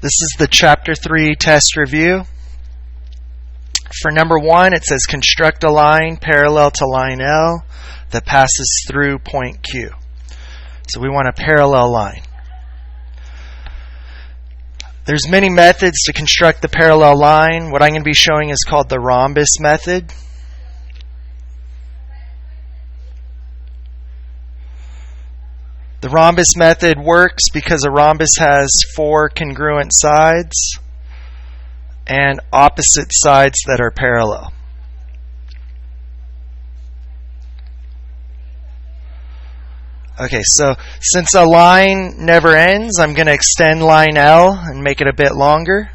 This is the Chapter 3 test review. For number 1, it says construct a line parallel to line L that passes through point Q. So we want a parallel line. There's many methods to construct the parallel line. What I'm going to be showing is called the rhombus method. The rhombus method works because a rhombus has 4 congruent sides and opposite sides that are parallel. Okay, so since a line never ends, I'm going to extend line L and make it a bit longer.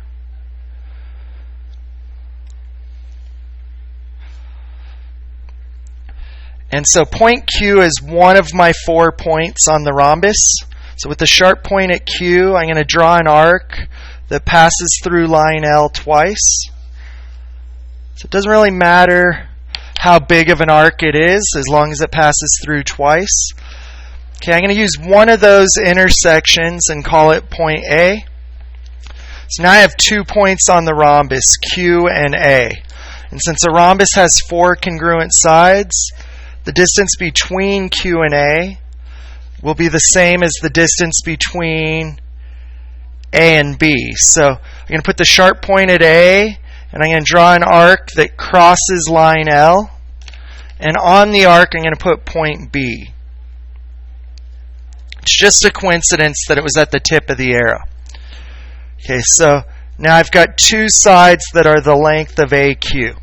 And so point Q is one of my 4 points on the rhombus. So with the sharp point at Q, I'm going to draw an arc that passes through line L twice. So it doesn't really matter how big of an arc it is as long as it passes through twice. Okay, I'm going to use one of those intersections and call it point A. So now I have 2 points on the rhombus, Q and A. And since a rhombus has 4 congruent sides, the distance between Q and A will be the same as the distance between A and B. So I'm going to put the sharp point at A, and I'm going to draw an arc that crosses line L. And on the arc, I'm going to put point B. It's just a coincidence that it was at the tip of the arrow. Okay, so now I've got 2 sides that are the length of AQ.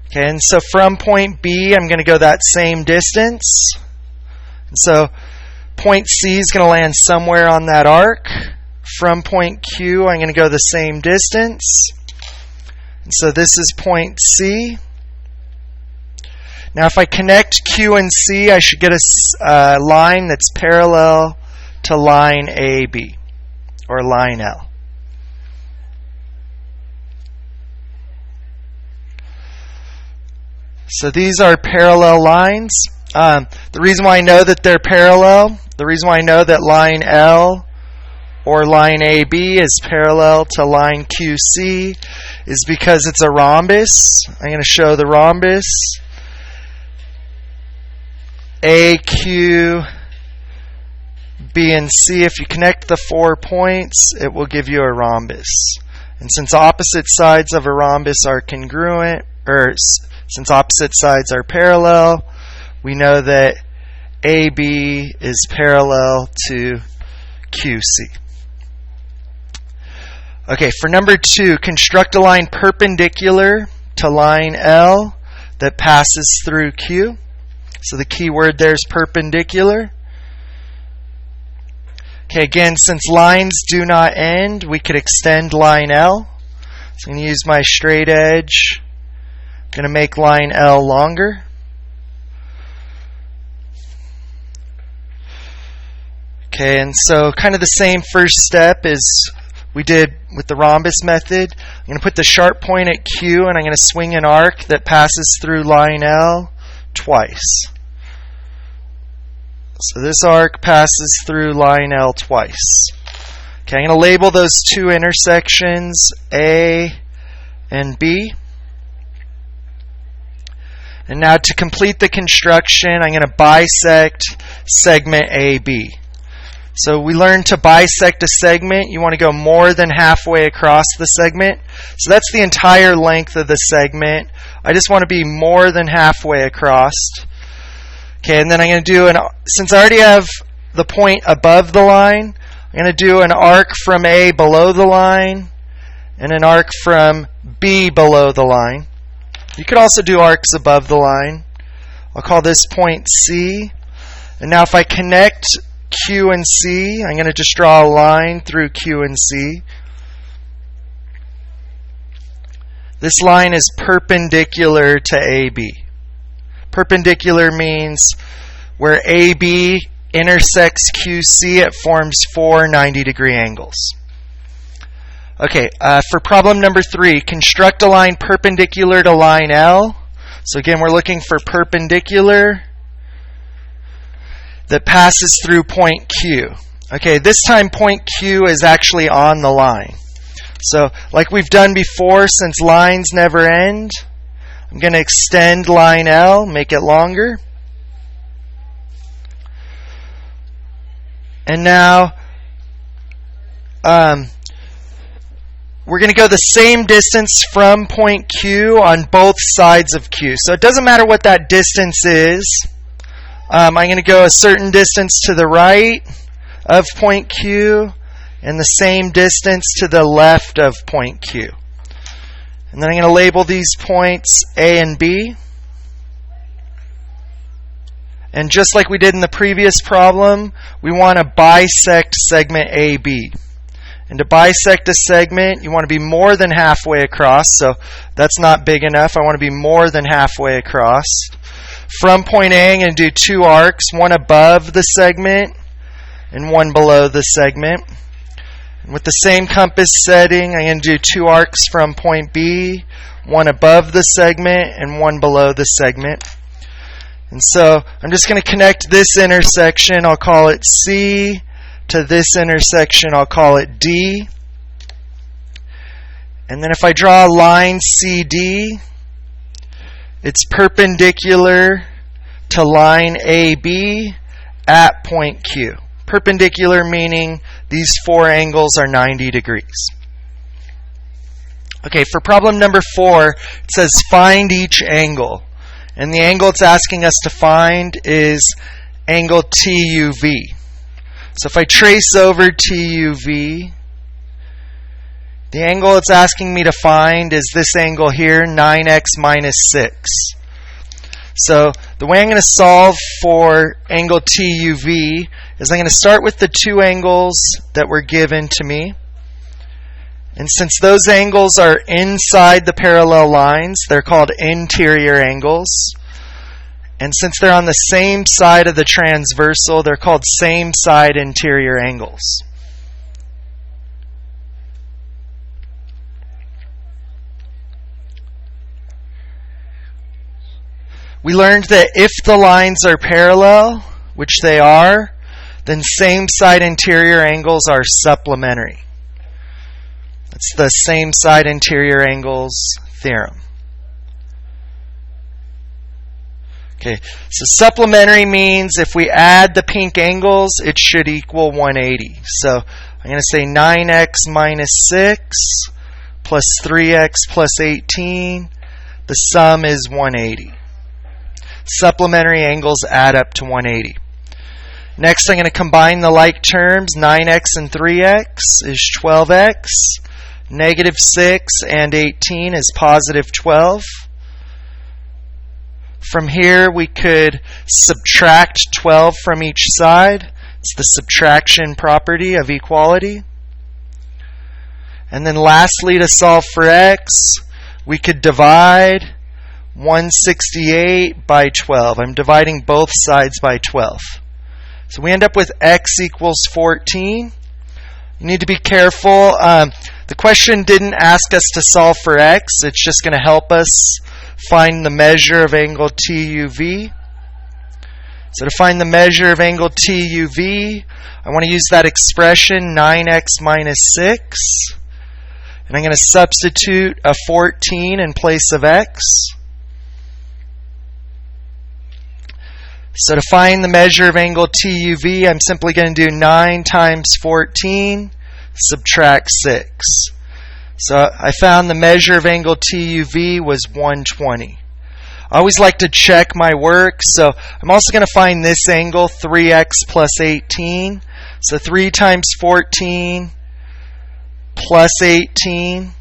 Okay, and so from point B, I'm going to go that same distance. And so point C is going to land somewhere on that arc. From point Q, I'm going to go the same distance. And so this is point C. Now if I connect Q and C, I should get a line that's parallel to line AB, or line L. So these are parallel lines. The reason why I know that they're parallel, the reason why I know that line L or line AB is parallel to line QC is because it's a rhombus. I'm going to show the rhombus. A, Q, B, and C. If you connect the 4 points, it will give you a rhombus. And since opposite sides of a rhombus are congruent, since opposite sides are parallel, we know that AB is parallel to QC. Okay, for number 2, construct a line perpendicular to line L that passes through Q. So the key word there is perpendicular. Okay, again, since lines do not end, we could extend line L. So I'm going to use my straight edge. I'm going to make line L longer. Okay, and so kind of the same first step as we did with the rhombus method. I'm going to put the sharp point at Q, and I'm going to swing an arc that passes through line L twice. So this arc passes through line L twice. Okay, I'm going to label those 2 intersections A and B. And now to complete the construction, I'm going to bisect segment AB. So we learned to bisect a segment. You want to go more than halfway across the segment. So that's the entire length of the segment. I just want to be more than halfway across. Okay, and then I'm going to do since I already have the point above the line, I'm going to do an arc from A below the line and an arc from B below the line. You could also do arcs above the line. I'll call this point C. And now if I connect Q and C, I'm going to just draw a line through Q and C. This line is perpendicular to AB. Perpendicular means where AB intersects QC, it forms 4 90-degree angles. Okay, for problem number 3, construct a line perpendicular to line L. So again, we're looking for perpendicular that passes through point Q. Okay, this time point Q is actually on the line. So, like we've done before, since lines never end, I'm going to extend line L, make it longer. And now, we're going to go the same distance from point Q on both sides of Q. So it doesn't matter what that distance is. I'm going to go a certain distance to the right of point Q and the same distance to the left of point Q. And then I'm going to label these points A and B. And just like we did in the previous problem, we want to bisect segment AB. And to bisect a segment, you want to be more than halfway across. So that's not big enough. I want to be more than halfway across. From point A, I'm going to do two arcs, one above the segment and one below the segment. And with the same compass setting, I'm going to do two arcs from point B, one above the segment and one below the segment. And so I'm just going to connect this intersection, I'll call it C, to this intersection, I'll call it D. And then if I draw a line CD, it's perpendicular to line AB at point Q. Perpendicular meaning these four angles are 90 degrees. Okay, for problem number 4, it says find each angle. And the angle it's asking us to find is angle TUV. So if I trace over TUV, the angle it's asking me to find is this angle here, 9x minus 6. So the way I'm going to solve for angle TUV is I'm going to start with the two angles that were given to me. And since those angles are inside the parallel lines, they're called interior angles. And since they're on the same side of the transversal, they're called same side interior angles. We learned that if the lines are parallel, which they are, then same side interior angles are supplementary. That's the same side interior angles theorem. Okay, so supplementary means if we add the pink angles, it should equal 180. So I'm going to say 9x minus 6 plus 3x plus 18. The sum is 180. Supplementary angles add up to 180. Next, I'm going to combine the like terms. 9x and 3x is 12x. Negative 6 and 18 is positive 12. From here, we could subtract 12 from each side. It's the subtraction property of equality. And then lastly, to solve for x, we could divide 168 by 12. I'm dividing both sides by 12. So we end up with x equals 14. You need to be careful. The question didn't ask us to solve for x. It's just going to help us find the measure of angle TUV. So to find the measure of angle TUV, I want to use that expression 9x minus 6. And I'm going to substitute a 14 in place of x. So to find the measure of angle TUV, I'm simply going to do 9 times 14, subtract 6. So I found the measure of angle TUV was 120. I always like to check my work, so I'm also going to find this angle, 3x plus 18. So 3 times 14 plus 18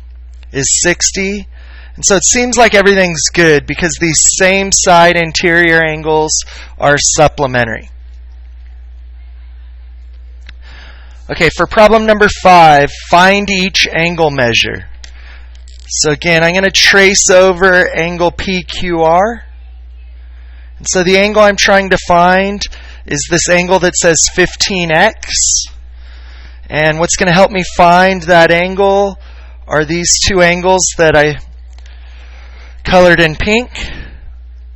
is 60. And so it seems like everything's good because these same side interior angles are supplementary. Okay, for problem number 5, find each angle measure. So again, I'm going to trace over angle PQR. And so the angle I'm trying to find is this angle that says 15x. And what's going to help me find that angle are these two angles that I colored in pink.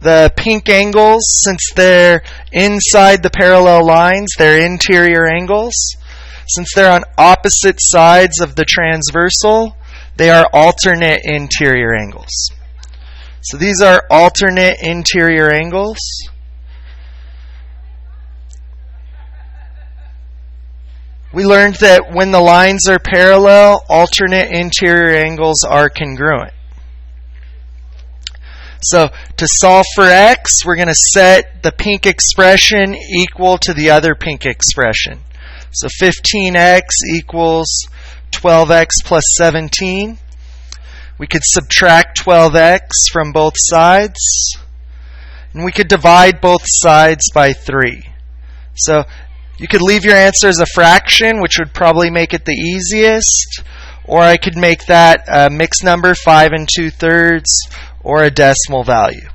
The pink angles, since they're inside the parallel lines, they're interior angles. Since they're on opposite sides of the transversal, they are alternate interior angles. So these are alternate interior angles. We learned that when the lines are parallel, alternate interior angles are congruent. So to solve for x, we're going to set the pink expression equal to the other pink expression. So 15x equals 12x plus 17. We could subtract 12x from both sides. And we could divide both sides by 3. So you could leave your answer as a fraction, which would probably make it the easiest. Or I could make that a mixed number, 5 2/3, or a decimal value.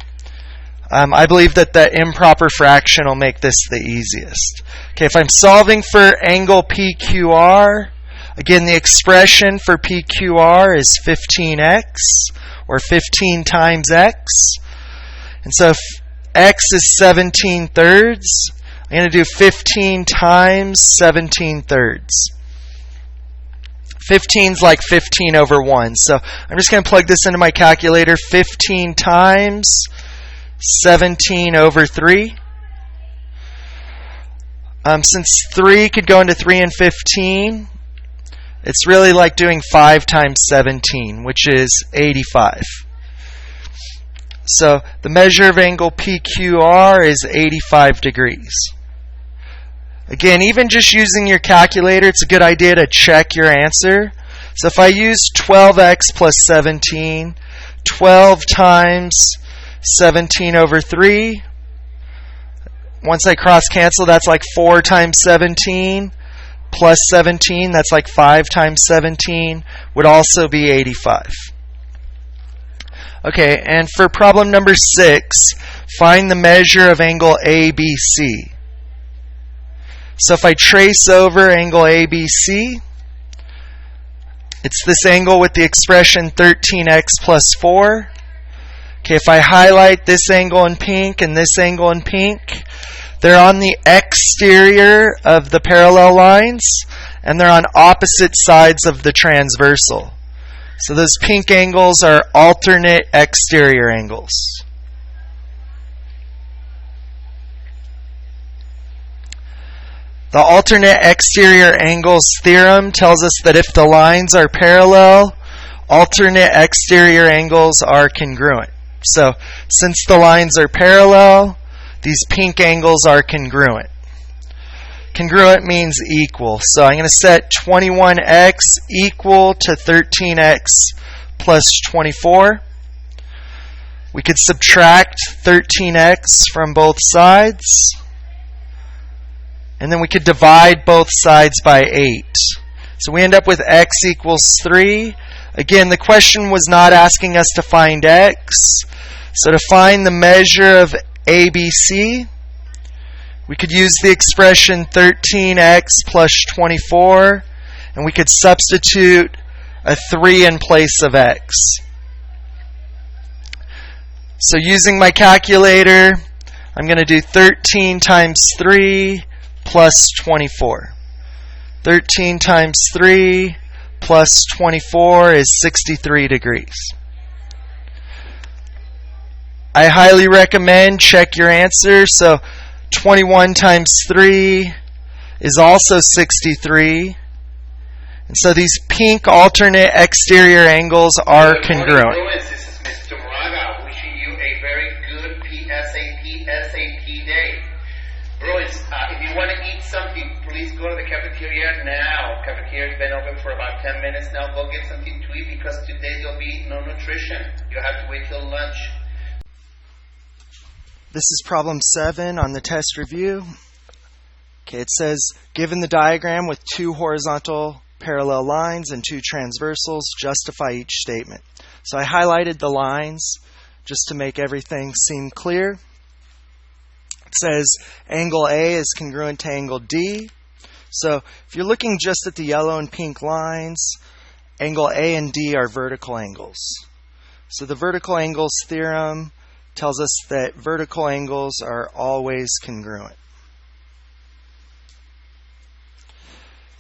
I believe that the improper fraction will make this the easiest. Okay, if I'm solving for angle PQR, again, the expression for PQR is 15x, or 15 times x. And so if x is 17/3, I'm going to do 15 times 17/3. 15 is like 15 over 1. So I'm just going to plug this into my calculator. 15 times 17 over 3. Since 3 could go into 3 and 15, it's really like doing 5 times 17, which is 85. So the measure of angle PQR is 85 degrees. Again, even just using your calculator, it's a good idea to check your answer. So if I use 12x plus 17, 12 times 17 over 3, once I cross cancel, that's like 4 times 17, plus 17, that's like 5 times 17, would also be 85. Okay, and for problem number 6, find the measure of angle ABC. So if I trace over angle ABC, it's this angle with the expression 13x plus 4. Okay, if I highlight this angle in pink and this angle in pink, they're on the exterior of the parallel lines, and they're on opposite sides of the transversal. So those pink angles are alternate exterior angles. The alternate exterior angles theorem tells us that if the lines are parallel, alternate exterior angles are congruent. So since the lines are parallel, these pink angles are congruent. Congruent means equal. So I'm going to set 21x equal to 13x plus 24. We could subtract 13x from both sides. And then we could divide both sides by 8. So we end up with x equals 3. Again, the question was not asking us to find x. So to find the measure of ABC, we could use the expression 13x plus 24, and we could substitute a 3 in place of x. So using my calculator, I'm going to do 13 times 3 plus 24. 13 times 3 plus 24 is 63 degrees. I highly recommend check your answer. So 21 times 3 is also 63. And so these pink alternate exterior angles are congruent. This is Mr. Moraga wishing you a very good SAT day. Bruins, if you want to eat something, please go to the cafeteria now. Cafeteria's been open for about 10 minutes now. Go get something to eat because today there'll be no nutrition. You'll have to wait till lunch. This is problem 7 on the test review. Okay, it says, given the diagram with 2 horizontal parallel lines and 2 transversals, justify each statement. So I highlighted the lines just to make everything seem clear. It says angle A is congruent to angle D. So if you're looking just at the yellow and pink lines, angle A and D are vertical angles. So the vertical angles theorem tells us that vertical angles are always congruent.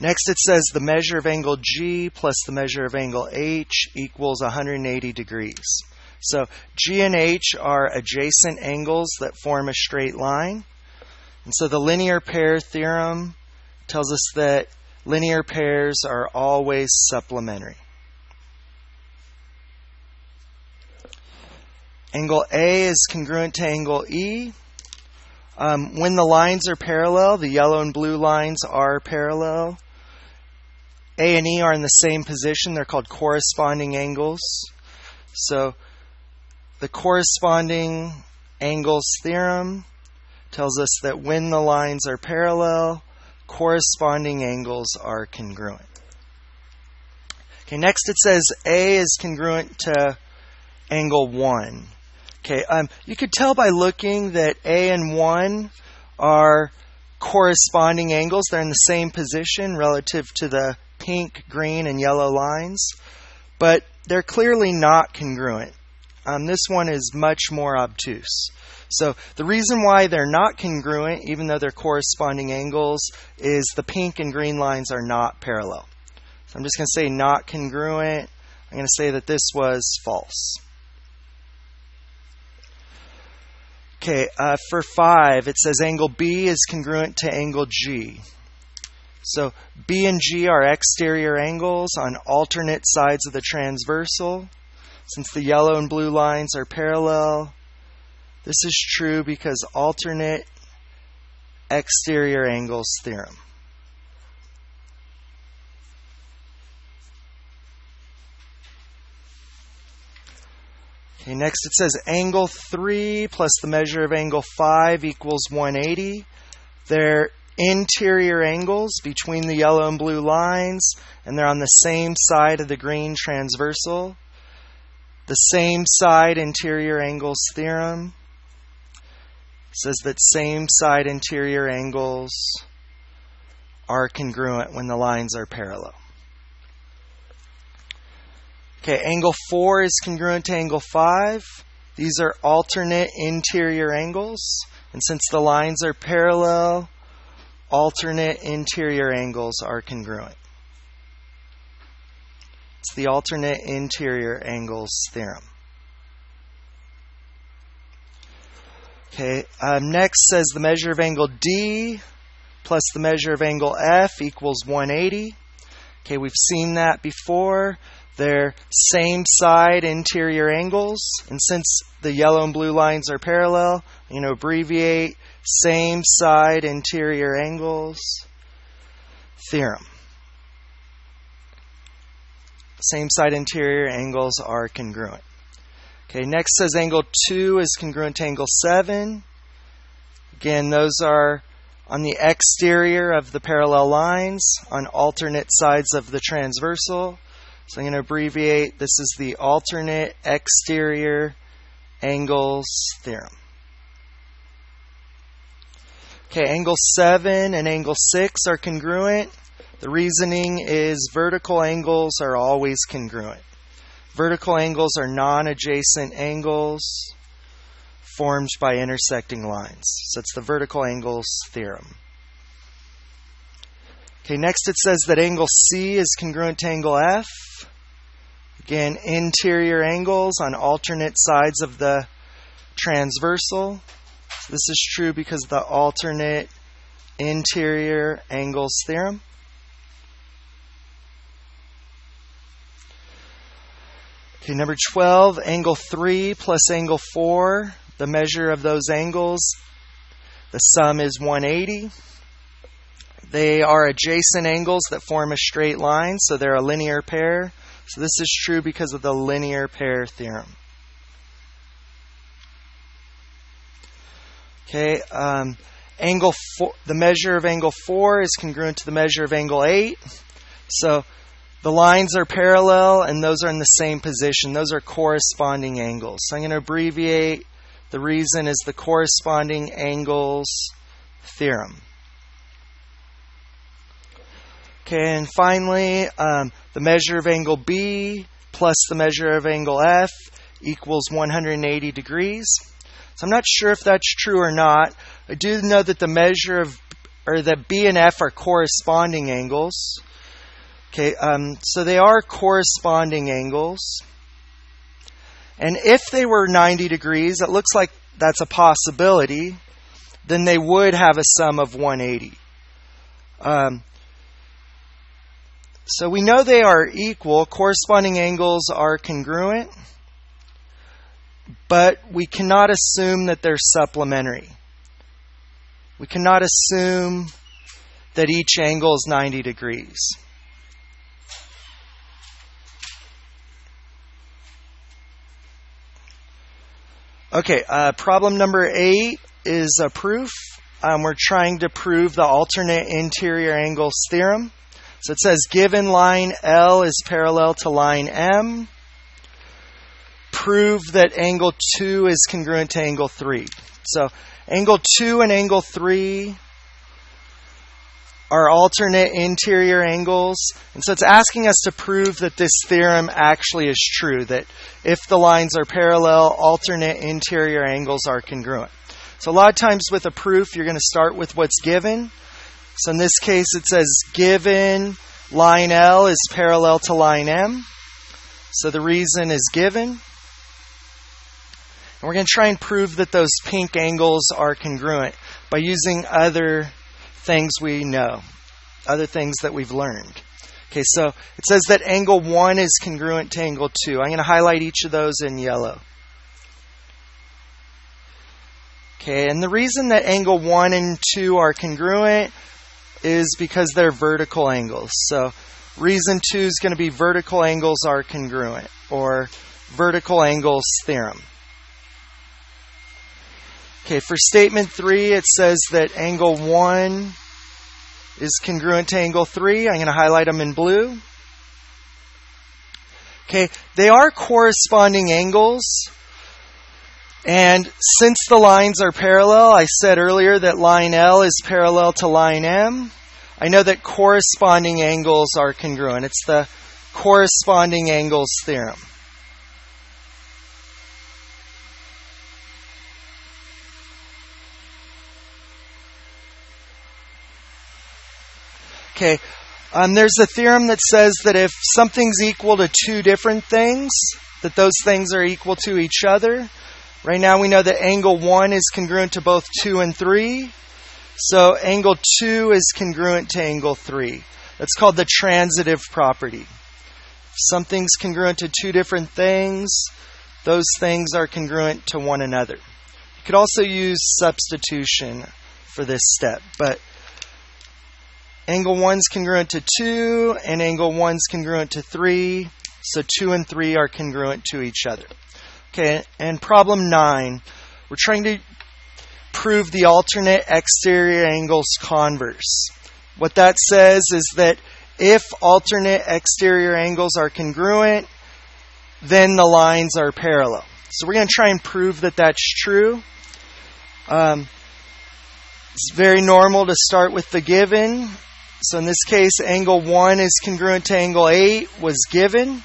Next it says the measure of angle G plus the measure of angle H equals 180 degrees. So G and H are adjacent angles that form a straight line. And so the linear pair theorem tells us that linear pairs are always supplementary. Angle A is congruent to angle E. When the lines are parallel, the yellow and blue lines are parallel. A and E are in the same position. They're called corresponding angles. So the corresponding angles theorem tells us that when the lines are parallel, corresponding angles are congruent. Okay, next it says A is congruent to angle 1. Okay, you could tell by looking that A and 1 are corresponding angles. They're in the same position relative to the pink, green, and yellow lines, but they're clearly not congruent. This one is much more obtuse. So the reason why they're not congruent, even though they're corresponding angles, is the pink and green lines are not parallel. So I'm just going to say not congruent. I'm going to say that this was false. Okay, for 5, it says angle B is congruent to angle G. So B and G are exterior angles on alternate sides of the transversal. Since the yellow and blue lines are parallel, this is true because alternate exterior angles theorem. Okay, next it says angle 3 plus the measure of angle 5 equals 180. They're interior angles between the yellow and blue lines, and they're on the same side of the green transversal. The same side interior angles theorem says that same side interior angles are congruent when the lines are parallel. Okay, angle 4 is congruent to angle 5. These are alternate interior angles, and since the lines are parallel, alternate interior angles are congruent. It's the alternate interior angles theorem. Okay, next says the measure of angle D plus the measure of angle F equals 180. Okay, we've seen that before. They're same side interior angles, and since the yellow and blue lines are parallel, I'm going to abbreviate same side interior angles theorem. Same side interior angles are congruent. Okay, next says angle 2 is congruent to angle 7. Again, those are on the exterior of the parallel lines on alternate sides of the transversal. So I'm going to abbreviate, this is the alternate exterior angles theorem. Okay, angle 7 and angle 6 are congruent. The reasoning is vertical angles are always congruent. Vertical angles are non-adjacent angles formed by intersecting lines. So it's the vertical angles theorem. Okay, next it says that angle C is congruent to angle F. Again, interior angles on alternate sides of the transversal. So this is true because of the alternate interior angles theorem. Okay, number 12, angle 3 plus angle 4. The measure of those angles, the sum is 180. They are adjacent angles that form a straight line, so they're a linear pair. So this is true because of the linear pair theorem. Okay, angle 4, the measure of angle 4 is congruent to the measure of angle 8. So the lines are parallel, and those are in the same position. Those are corresponding angles. So I'm going to abbreviate. The reason is the corresponding angles theorem. Okay, and finally, the measure of angle B plus the measure of angle F equals 180 degrees. So I'm not sure if that's true or not. I do know that that B and F are corresponding angles. Okay, so they are corresponding angles. And if they were 90 degrees, it looks like that's a possibility, then they would have a sum of 180. So we know they are equal. Corresponding angles are congruent, but we cannot assume that they're supplementary. We cannot assume that each angle is 90 degrees. Okay, problem number 8 is a proof. We're trying to prove the alternate interior angles theorem. So it says, given line L is parallel to line M, prove that angle 2 is congruent to angle 3. So angle 2 and angle 3 are alternate interior angles. And so it's asking us to prove that this theorem actually is true, that if the lines are parallel, alternate interior angles are congruent. So a lot of times with a proof, you're going to start with what's given. So in this case, it says given line L is parallel to line M. So the reason is given. And we're going to try and prove that those pink angles are congruent by using other things we know, other things that we've learned. Okay, so it says that angle 1 is congruent to angle 2. I'm going to highlight each of those in yellow. Okay, and the reason that angle 1 and 2 are congruent is because they're vertical angles. So reason 2 is going to be vertical angles are congruent, or vertical angles theorem. Okay, for statement 3, it says that angle 1 is congruent to angle 3. I'm going to highlight them in blue. Okay, they are corresponding angles. And since the lines are parallel, I said earlier that line L is parallel to line M. I know that corresponding angles are congruent. It's the corresponding angles theorem. Okay, there's a theorem that says that if something's equal to two different things, that those things are equal to each other. Right now we know that angle 1 is congruent to both 2 and 3. So angle 2 is congruent to angle 3. That's called the transitive property. If something's congruent to two different things, those things are congruent to one another. You could also use substitution for this step, but angle 1 is congruent to 2, and angle 1 is congruent to 3, so 2 and 3 are congruent to each other. Okay, and problem 9, we're trying to prove the alternate exterior angles converse. What that says is that if alternate exterior angles are congruent, then the lines are parallel. So we're going to try and prove that that's true. It's very normal to start with the given. So in this case, angle 1 is congruent to angle 8 was given.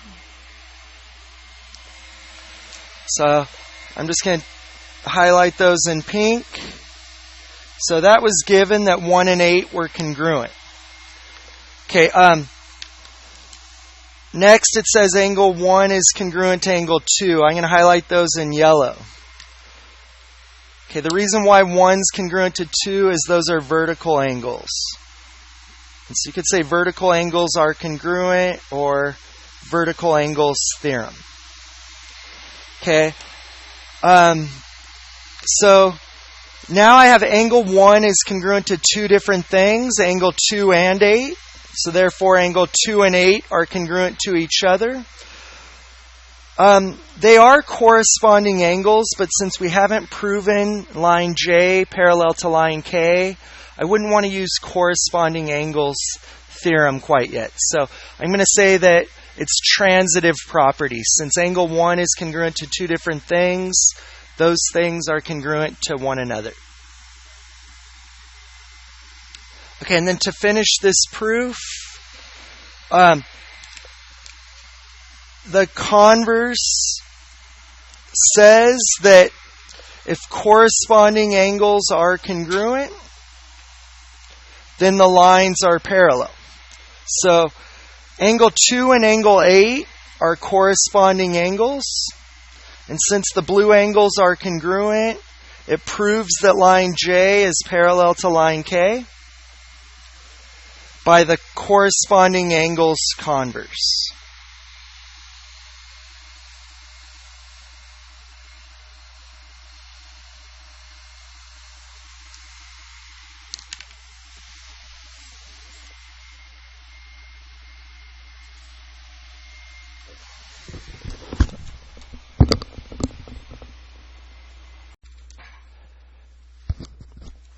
So I'm just going to highlight those in pink. So that was given that 1 and 8 were congruent. Okay, next it says angle 1 is congruent to angle 2. I'm going to highlight those in yellow. Okay, the reason why 1's congruent to 2 is those are vertical angles. And so you could say vertical angles are congruent, or vertical angles theorem. Okay, so now I have angle 1 is congruent to two different things, angle 2 and 8. So therefore angle 2 and 8 are congruent to each other. They are corresponding angles, but since we haven't proven line J parallel to line K, I wouldn't want to use corresponding angles theorem quite yet. So I'm going to say that it's transitive property. Since angle 1 is congruent to two different things, those things are congruent to one another. Okay, and then to finish this proof, the converse says that If corresponding angles are congruent, then the lines are parallel. So angle 2 and angle 8 are corresponding angles. And since the blue angles are congruent, it proves that line J is parallel to line K by the corresponding angles converse.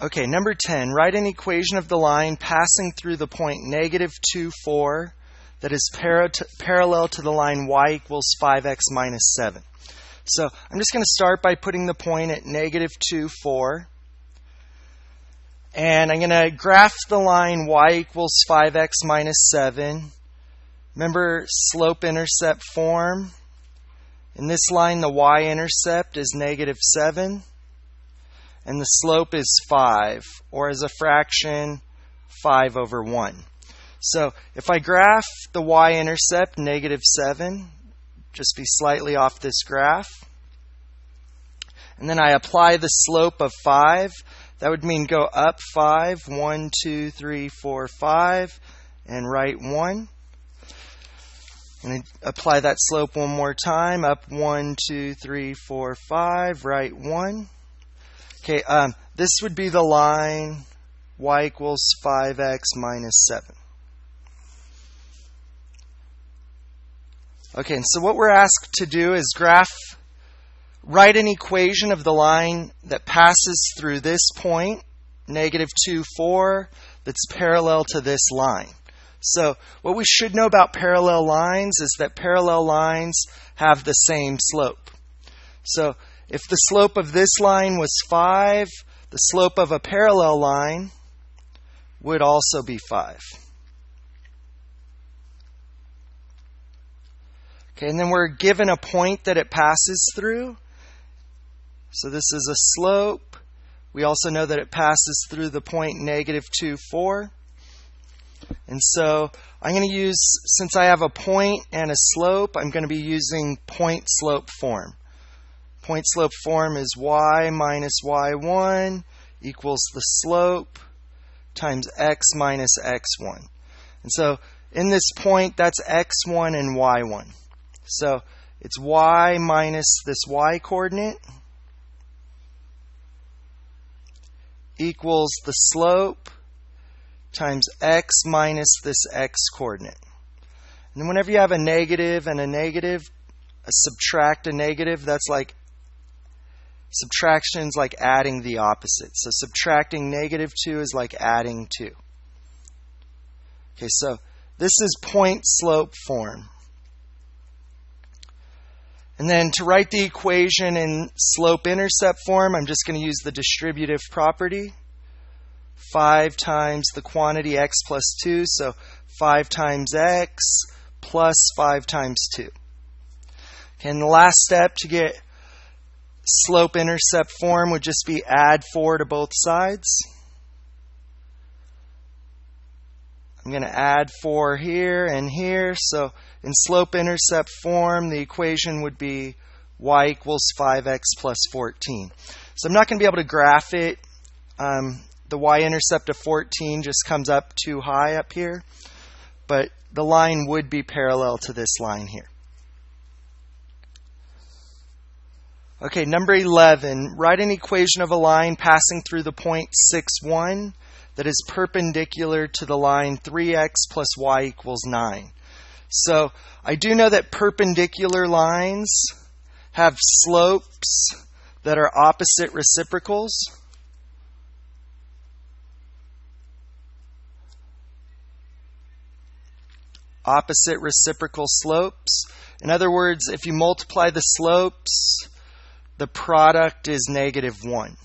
Okay, number 10, write an equation of the line passing through the point -2, 4 that is parallel to the line y equals 5x minus 7. So I'm just going to start by putting the point at -2, 4. And I'm going to graph the line y equals 5x minus 7. Remember slope-intercept form? In this line, the y-intercept is -7. And the slope is 5, or as a fraction, 5 over 1. So if I graph the y-intercept, -7, just be slightly off this graph, and then I apply the slope of 5, that would mean go up 5, 1, 2, 3, 4, 5, and right 1. And I apply that slope one more time, up 1, 2, 3, 4, 5, right 1. Okay, this would be the line y equals 5x minus 7. Okay, and so what we're asked to do is write an equation of the line that passes through this point, -2, 4, that's parallel to this line. So what we should know about parallel lines is that parallel lines have the same slope. So if the slope of this line was 5, the slope of a parallel line would also be 5. Okay, and then we're given a point that it passes through. So this is a slope. We also know that it passes through the point -2, 4. And so I'm going to use, since I have a point and a slope, I'm going to be using point-slope form. Point-slope form is y minus y1 equals the slope times x minus x1. And so in this point, that's x1 and y1. So it's y minus this y coordinate equals the slope times x minus this x coordinate. And then whenever you have a negative and a negative, subtract a negative, that's like subtraction's like adding the opposite. So subtracting -2 is like adding 2. Okay, so this is point-slope form. And then to write the equation in slope-intercept form, I'm just going to use the distributive property. 5 times the quantity x plus 2, so 5 times x plus 5 times 2. Okay, and the last step to get slope-intercept form would just be add 4 to both sides. I'm going to add 4 here and here. So in slope-intercept form, the equation would be y equals 5x plus 14. So I'm not going to be able to graph it. The y-intercept of 14 just comes up too high up here. But the line would be parallel to this line here. Okay, number 11, write an equation of a line passing through the point 6, 1 that is perpendicular to the line 3x plus y equals 9. So I do know that perpendicular lines have slopes that are opposite reciprocals. Opposite reciprocal slopes. In other words, if you multiply the slopes, the product is -1.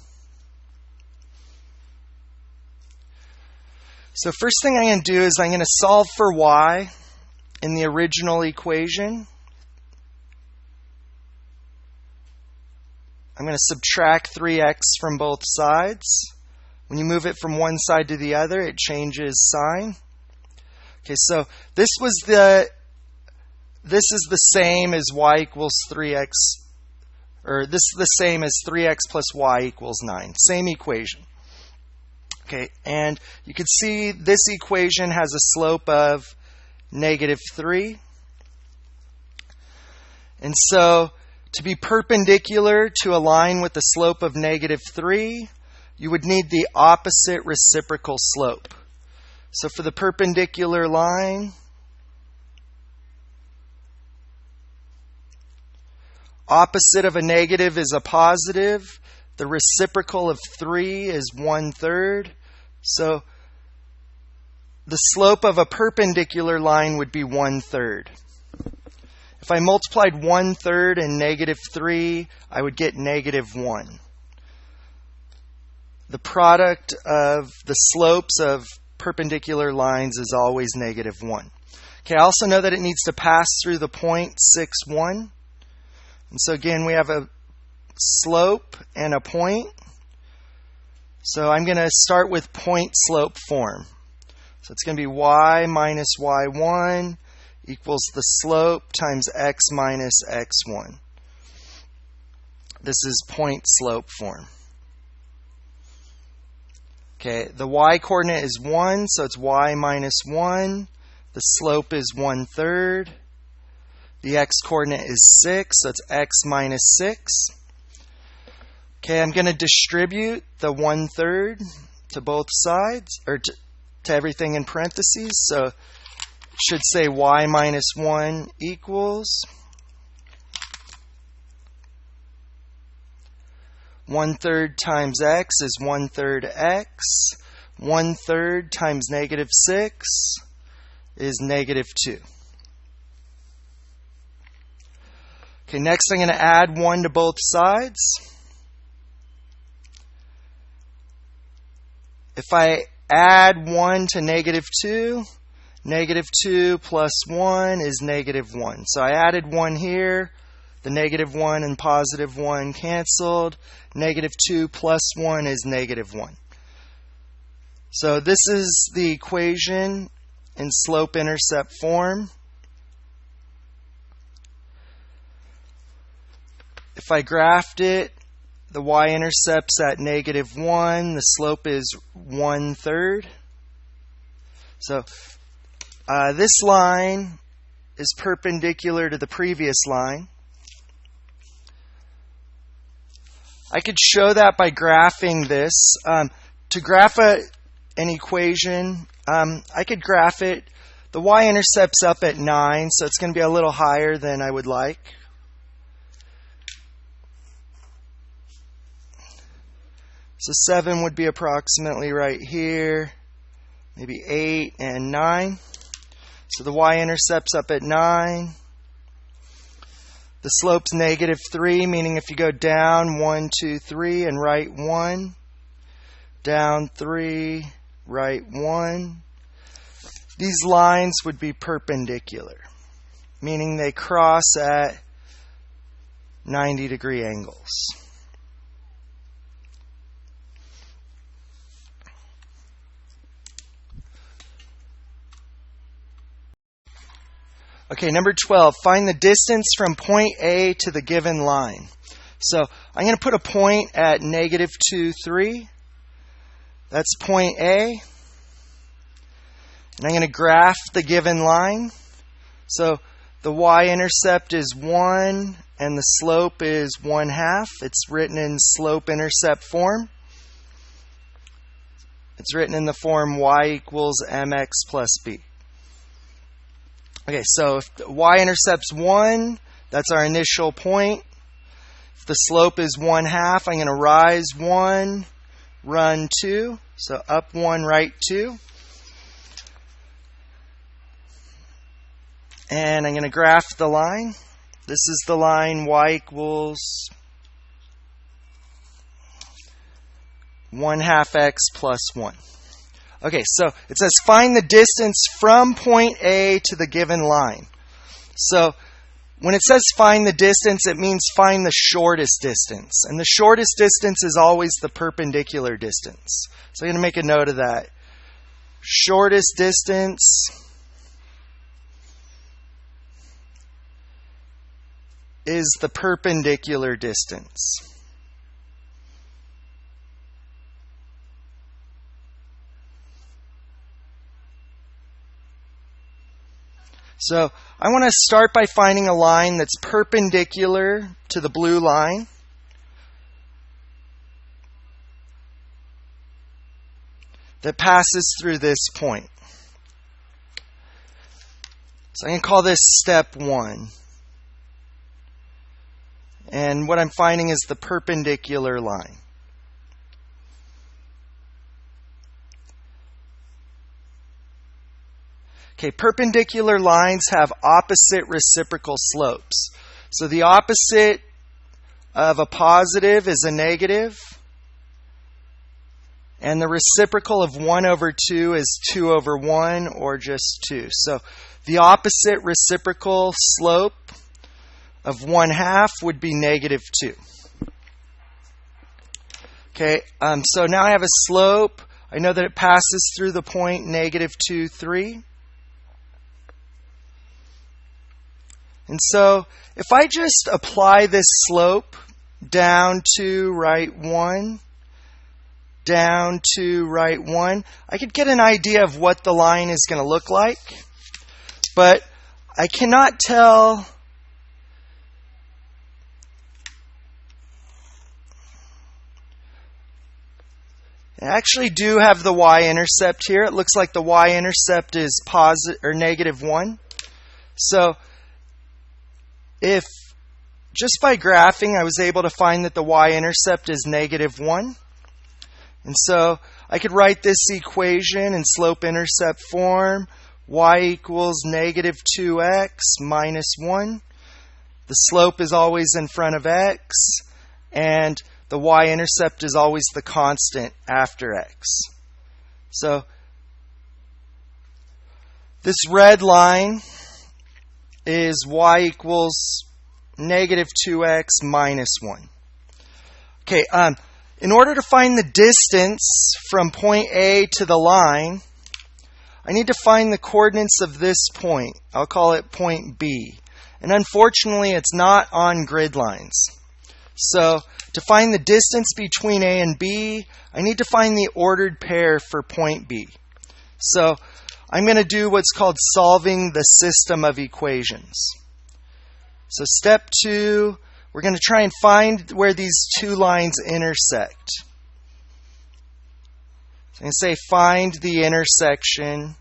So first thing I'm going to do is I'm going to solve for y in the original equation. I'm going to subtract 3x from both sides. When you move it from one side to the other, it changes sign. Okay, so this is the same as y equals 3x, or this is the same as 3x plus y equals 9. Same equation. Okay, and you can see this equation has a slope of -3. And so to be perpendicular to a line with a slope of -3, you would need the opposite reciprocal slope. So for the perpendicular line, opposite of a negative is a positive. The reciprocal of 3 is 1/3. So the slope of a perpendicular line would be 1/3. If I multiplied 1/3 and -3, I would get -1. The product of the slopes of perpendicular lines is always -1. Okay, I also know that it needs to pass through the point 6, 1. And so again, we have a slope and a point. So I'm going to start with point slope form. So it's going to be y minus y1 equals the slope times x minus x1. This is point slope form. Okay, the y coordinate is 1, so it's y minus 1. The slope is 1/3. The x coordinate is 6, so it's x minus 6. Okay, I'm going to distribute the 1/3 to both sides, or to everything in parentheses. So it should say y minus 1 equals 1/3 times x is 1/3 x. 1/3 times -6 is -2. Okay, next I'm going to add 1 to both sides. If I add 1 to -2, -2 plus 1 is -1. So I added 1 here. The -1 and +1 canceled. -2 plus 1 is -1. So this is the equation in slope-intercept form. If I graphed it, the y-intercept's at -1. The slope is 1/3. So this line is perpendicular to the previous line. I could show that by graphing this. To graph an equation, I could graph it. The y-intercept's up at 9, so it's going to be a little higher than I would like. So 7 would be approximately right here, maybe 8 and 9. So the y-intercept's up at 9. The slope's -3, meaning if you go down 1, 2, 3 and right 1, down 3, right 1, these lines would be perpendicular, meaning they cross at 90-degree angles. Okay, number 12, find the distance from point A to the given line. So I'm going to put a point at -2, 3. That's point A. And I'm going to graph the given line. So the y-intercept is 1 and the slope is 1/2. It's written in slope-intercept form. It's written in the form y equals mx plus b. Okay, so if the y-intercept's 1, that's our initial point. If the slope is 1/2, I'm going to rise 1, run 2. So up 1, right 2. And I'm going to graph the line. This is the line y equals 1/2 x plus 1. Okay, so it says find the distance from point A to the given line. So when it says find the distance, it means find the shortest distance. And the shortest distance is always the perpendicular distance. So I'm going to make a note of that. Shortest distance is the perpendicular distance. So I want to start by finding a line that's perpendicular to the blue line. That passes through this point. So I'm going to call this step 1. And what I'm finding is the perpendicular line. Okay, perpendicular lines have opposite reciprocal slopes. So the opposite of a positive is a negative. And the reciprocal of 1 over 2 is 2 over 1, or just 2. So the opposite reciprocal slope of 1/2 would be negative 2. Okay, so now I have a slope. I know that it passes through the point negative 2, 3. And so if I just apply this slope down to right 1, down to right 1, I could get an idea of what the line is going to look like. But I cannot tell I actually do have the y-intercept here. It looks like the y-intercept is positive or negative 1. So if just by graphing I was able to find that the y-intercept is negative 1. And so I could write this equation in slope-intercept form. Y equals negative 2x minus 1. The slope is always in front of x. And the y-intercept is always the constant after x. So this red line is y equals negative 2x minus 1. Okay, in order to find the distance from point A to the line, I need to find the coordinates of this point. I'll call it point B. And unfortunately, it's not on grid lines. So to find the distance between A and B, I need to find the ordered pair for point B. So I'm going to do what's called solving the system of equations. So step 2, we're going to try and find where these two lines intersect. So I'm going to say find the intersection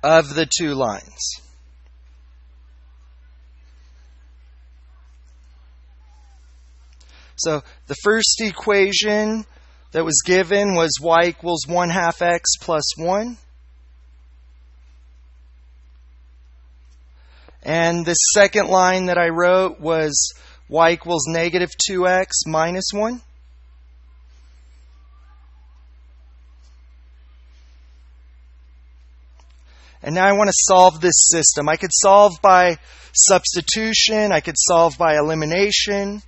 of the two lines. So the first equation that was given was y equals 1/2 x plus 1. And the second line that I wrote was y equals negative 2x minus 1. And now I want to solve this system. I could solve by substitution. I could solve by elimination.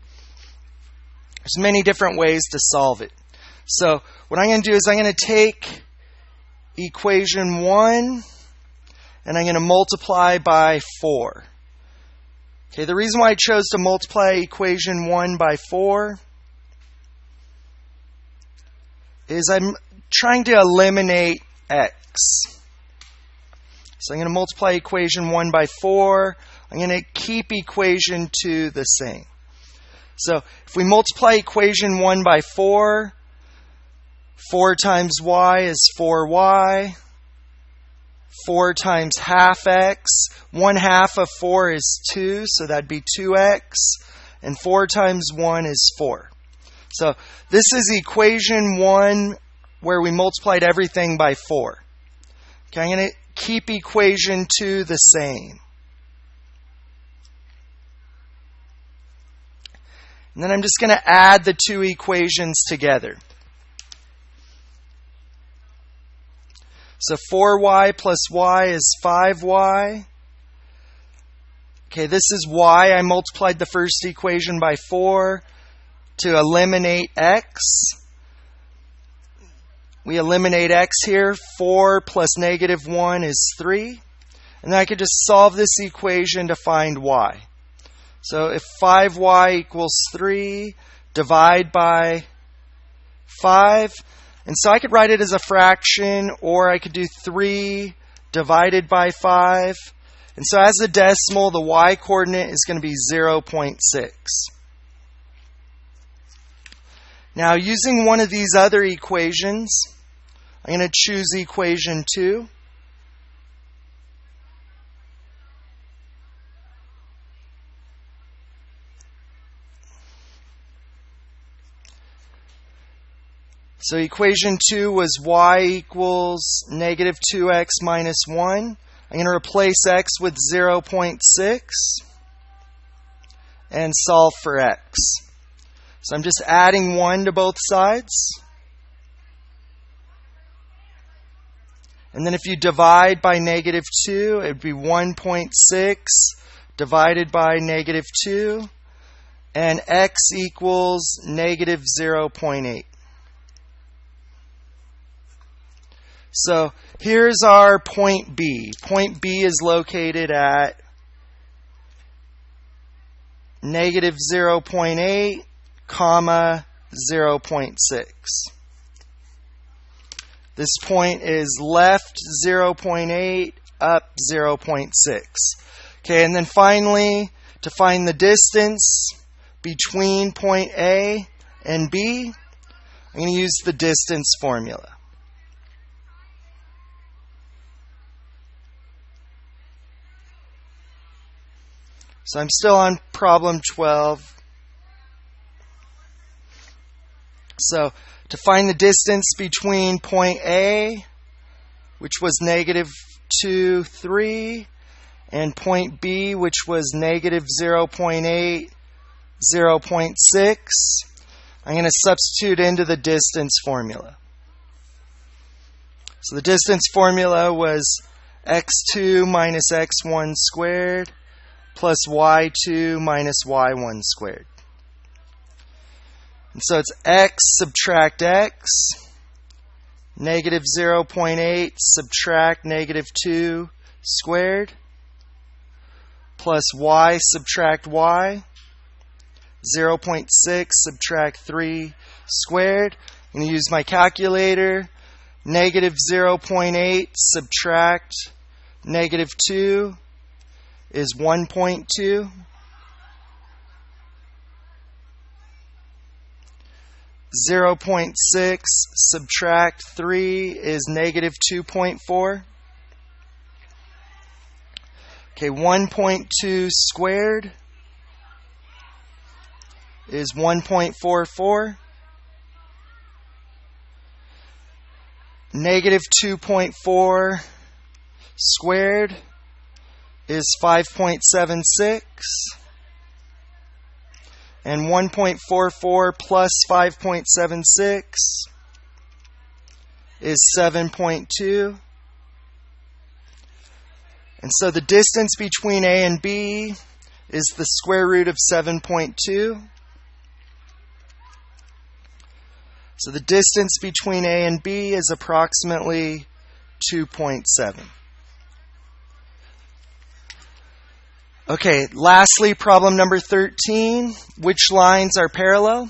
There's many different ways to solve it. So what I'm going to do is I'm going to take equation 1 and I'm going to multiply by 4. Okay, the reason why I chose to multiply equation 1 by 4 is I'm trying to eliminate x. So I'm going to multiply equation 1 by 4. I'm going to keep equation 2 the same. So if we multiply equation 1 by 4, 4 times y is 4y. 4 times half x. 1/2 of 4 is 2, so that'd be 2x. And 4 times 1 is 4. So this is equation 1 where we multiplied everything by 4. Okay, I'm going to keep equation 2 the same. And then I'm just going to add the two equations together. So 4y plus y is 5y. Okay, this is y. I multiplied the first equation by 4 to eliminate x. We eliminate x here. 4 plus negative 1 is 3. And then I could just solve this equation to find y. So if 5y equals 3, divide by 5. And so I could write it as a fraction, or I could do 3 divided by 5. And so as a decimal, the y-coordinate is going to be 0.6. Now, using one of these other equations, I'm going to choose equation 2. So equation 2 was y equals negative 2x minus 1. I'm going to replace x with 0.6 and solve for x. So I'm just adding 1 to both sides. And then if you divide by negative 2, it would be 1.6 divided by negative 2. And x equals negative 0.8. So here's our point B. Point B is located at negative 0.8, comma 0.6. This point is left 0.8, up 0.6. Okay, and then finally, to find the distance between point A and B, I'm going to use the distance formula. So I'm still on problem 12. So to find the distance between point A, which was negative 2, 3, and point B, which was negative 0.8, 0.6, I'm going to substitute into the distance formula. So the distance formula was x2 minus x1 squared plus y2 minus y1 squared. And so it's x subtract x, negative 0.8 subtract negative 2 squared, plus y subtract y, 0.6 subtract 3 squared. I'm going to use my calculator. Negative 0.8 subtract negative 2 is 1.2. 0.6 subtract 3 is negative 2.4. Okay, 1.2 squared is 1.44. Negative 2.4 squared is 5.76. And 1.44 plus 5.76 is 7.2. And so the distance between A and B is the square root of 7.2. So the distance between A and B is approximately 2.7. Okay, lastly, problem number 13. Which lines are parallel?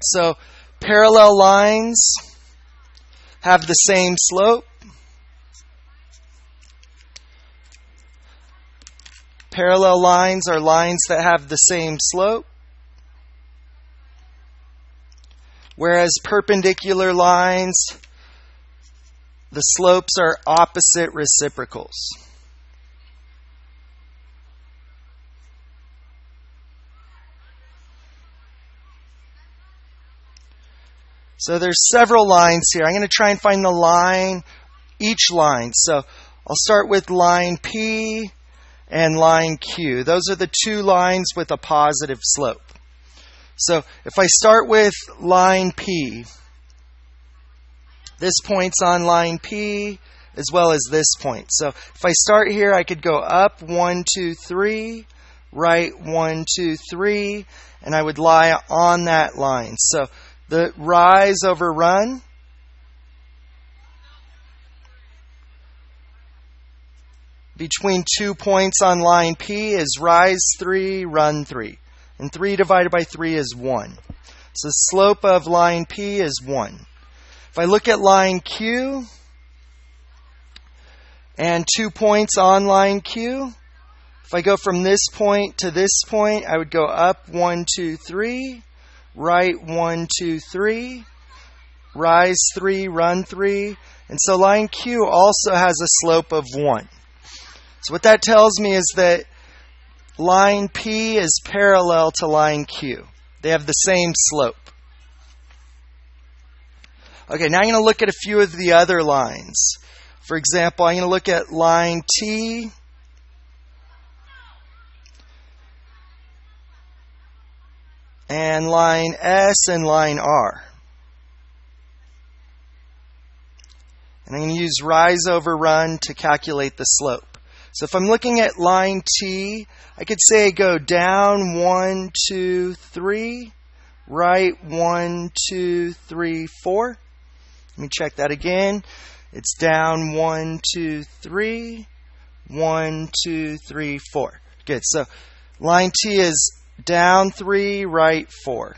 So parallel lines have the same slope. Parallel lines are lines that have the same slope. Whereas perpendicular lines, the slopes are opposite reciprocals. So there's several lines here. I'm going to try and find the line, each line. So I'll start with line P and line Q. Those are the two lines with a positive slope. So if I start with line P, This point's on line P as well as this point. So if I start here, I could go up 1, 2, 3, right 1, 2, 3, and I would lie on that line. So the rise over run between 2 points on line P is rise 3, run 3. And 3 divided by 3 is 1. So the slope of line P is 1. If I look at line Q and 2 points on line Q, if I go from this point to this point, I would go up 1, 2, 3, right 1, 2, 3, rise 3, run 3. And so line Q also has a slope of 1. So what that tells me is that line P is parallel to line Q. They have the same slope. Okay, now I'm going to look at a few of the other lines. For example, I'm going to look at line T and line S and line R. And I'm going to use rise over run to calculate the slope. So if I'm looking at line T, I could say go down 1, 2, 3, right 1, 2, 3, 4. Let me check that again. It's down 1, 2, 3, 1, 2, 3, 4. Good. So line T is down 3, right 4.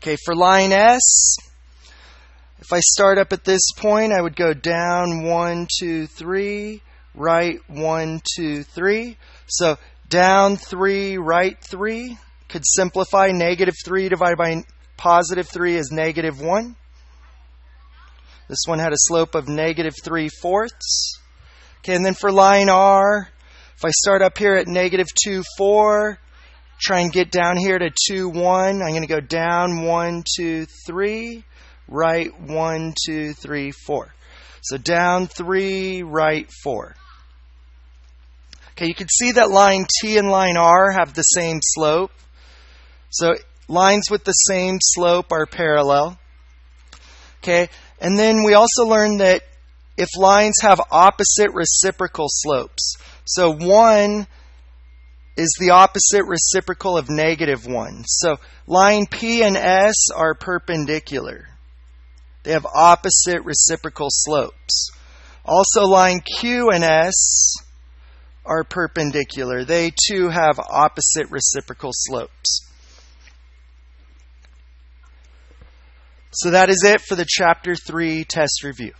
Okay, for line S, if I start up at this point, I would go down 1, 2, 3, right 1, 2, 3. So down 3, right 3. Could simplify. Negative 3 divided by positive 3 is negative 1. This one had a slope of negative 3/4. Okay, and then for line R, if I start up here at negative 2, 4, try and get down here to 2, 1, I'm going to go down 1, 2, 3. Right 1, 2, 3, 4. So down 3, right 4. Okay, you can see that line T and line R have the same slope. So lines with the same slope are parallel. Okay, and then we also learned that if lines have opposite reciprocal slopes, so 1 is the opposite reciprocal of negative 1. So line P and S are perpendicular. They have opposite reciprocal slopes. Also, line Q and S are perpendicular. They too have opposite reciprocal slopes. So that is it for the Chapter 3 test review.